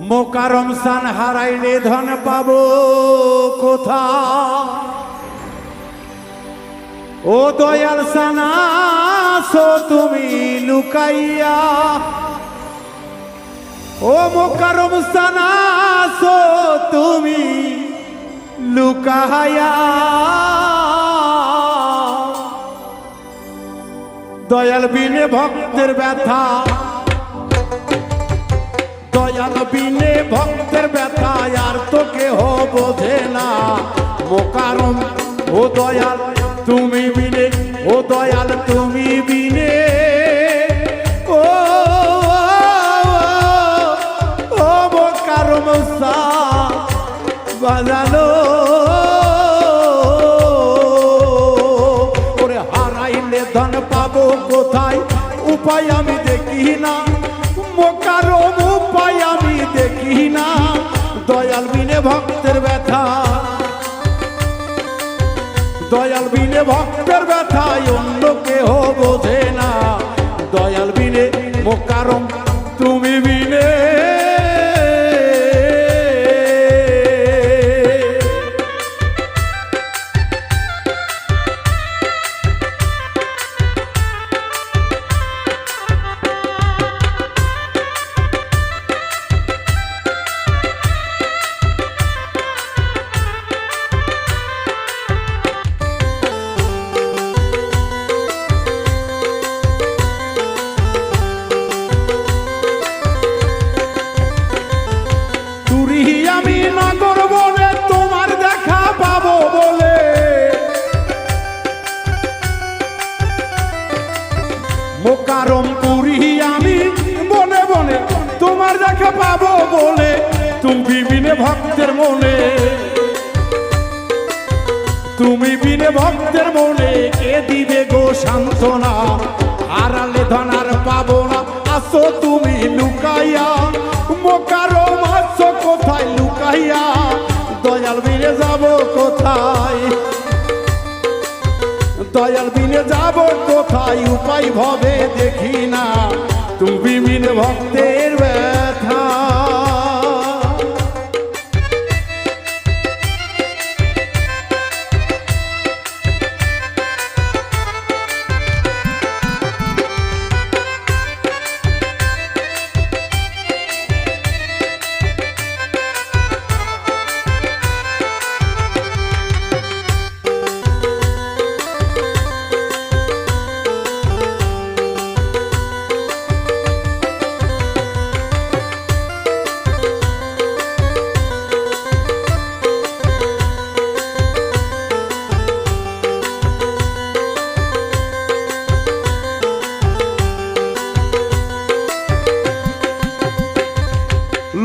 মোকারম সান হারাইলে ধন পাবো কোথা। ও দয়াল সানাসো তুমি লুকাইয়া, ও মোকারম সানাসো তুমি লুকাইয়া। দয়াল বিনে ভক্তের ব্যথা, দয়াল বিনে ভক্তের ব্যথা আর তো কেহ বোঝে না। মোকারম ও দয়াল তুমি বিনে, ও দয়াল তুমি বিনে, ও ও মোকারম সা বাজালো। ওরে হারাইলে ধন পাবো কোথায়, উপায় আমি দেখি না। মোকারম উপায় আমি দেখি না। দয়াল বিনে ভক্তের ব্যথা, দয়াল বিনে ভক্তের ব্যথায় অন্য কেহ বোঝে না। দয়াল বিনে মোকারম তুমি বিনে, আমি নগর বলে তোমার দেখা পাবো বলে, মোকারম পুরি আমি বনে বনে তোমার দেখা পাবো বলে। তুমি বিনে ভক্তের মনে, তুমি বিনে ভক্তের মনে কে দিবে গো সান্ত্বনা। হারালে ধন আর পাবো না, আসো তুমি লুকাইয়া। মোকারম আসো কোথায় লুকাইয়া, দয়াল বিনে যাব কোথায়, দয়াল বিনে যাব কোথায় উপায় ভবে দেখি না। তুমি বিনে ভক্তের ব্যথা,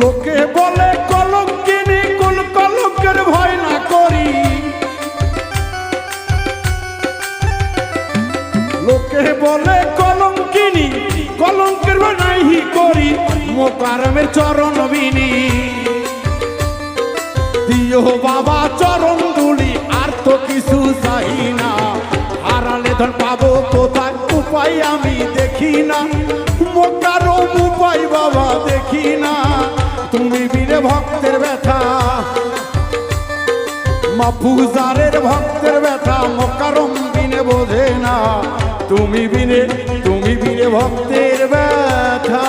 লোকে বলে কলঙ্কিনী কোন কলঙ্কের ভয় না করি। লোকে বলে কলঙ্কিনী কলঙ্কের ভয় নাহি করি। মোকারমের চরণ বিনি দিও বাবা চরণ দুলি, আর তো কিছু চাই না। হারালে ধন পাবো কোথায়, উপায় আমি দেখি না। মোকারম উপায় বাবা দেখি না। তুমি বিনে ভক্তের ব্যথা, মাহফুজারের ভক্তের ব্যথা মোকারম বিনে বোঝে না। তুমি বিনে, তুমি বিনে ভক্তের ব্যথা।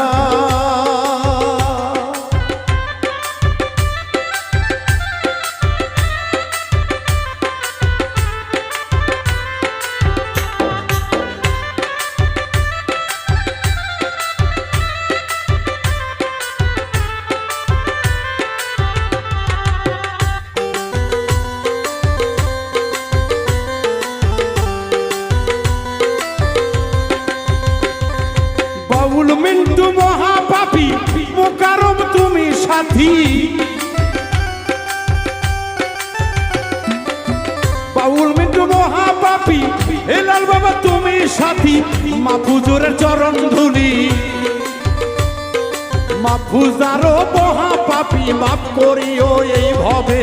বাউল মিন্টু মহাপাপী, মোকারম তুমি সাথী। বাউল মিন্টু মহাপাপী, হেলাল বাবা তুমি সাথী। মাহফুজুরের চরণ ধুলি, মাহফুজারও মহাপাপী মাফ করিও এই ভবে।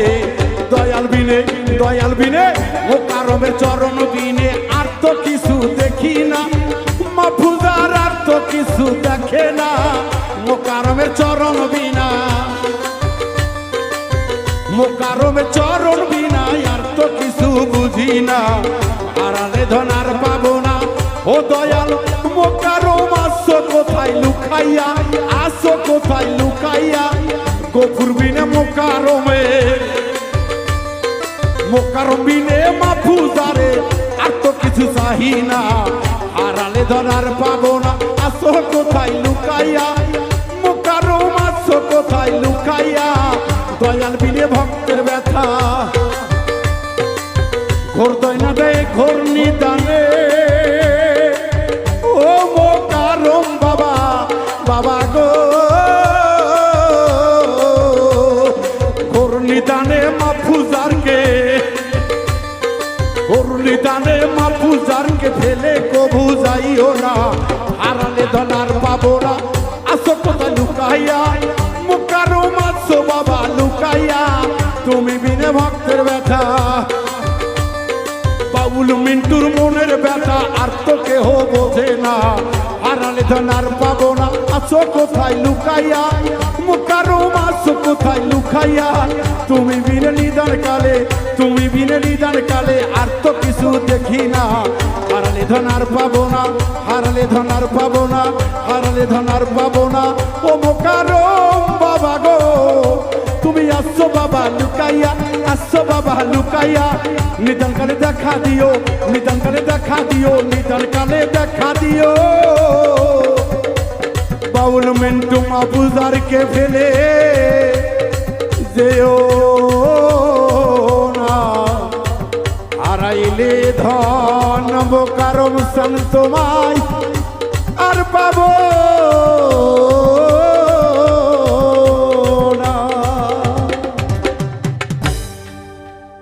দয়াল বিনে, দয়াল বিনে মোকারমের চরণ বিনে আর তো কিছু দেখি না। মাহফুজার আর তো কিছু দেখে না, মোকারমের চরণ বিনা। মোকারমে চরণ বিনা আর তো কিছু বুঝি না হারালে ধন আর পাবো না ও দয়াল মোকারম আসো কোথায় লুকাইয়া আসো কোথায় লুকাইয়া গফুর বিনে মোকারমে মোকারম বিনে মাহফুজারে আর তো কিছু চাহি না হারালে ধন আর পাবো না আসো কোথায় লুকাইয়া মোকারম আসো কোথায় লুকাইয়া দয়াল বিনে ভক্তের ব্যথা ঘোর দয়না দেয় ঘোর নিদানে ও মোকারম বাবা বাবা গো ঘোর নিদানে মাহফুজারকে ঘোর নিদানে মাহফুজারকে ফেলে কবু যাইও না হারালে ধনার পাবো না আসো কোথায় লুকাইয়া মোকারম আসো বাবা লুকাইয়া তুমি বিনে ভক্তের ব্যথা বাউল মিন্টুর মনের ব্যথা আর তো কেহ বোঝে না হারালে ধনার পাবো না আসো কোথায় লুকাইয়া মোকারম আসো কোথায় লুকাইয়া তুমি বিনে নিদান কালে তুমি বিনে নিদান কালে আর তো কিছু দেখি না হারালে ধনার পাবো না হারালে ধনার পাবো না হারালে ধনার পাবো না ও মোকারম বাবা গো তুমি আসো বাবা লুকাইয়া আসো বাবা লুকাইয়া নিদান কালে দেখা দিও নিদান কালে দেখা দিও নিদান কালে দেখা দিও বাউল মিন্টু মাহফুজারকে ফেলে যেও না হারাইলে ধন মোকারম সন তোমায় আর পাবো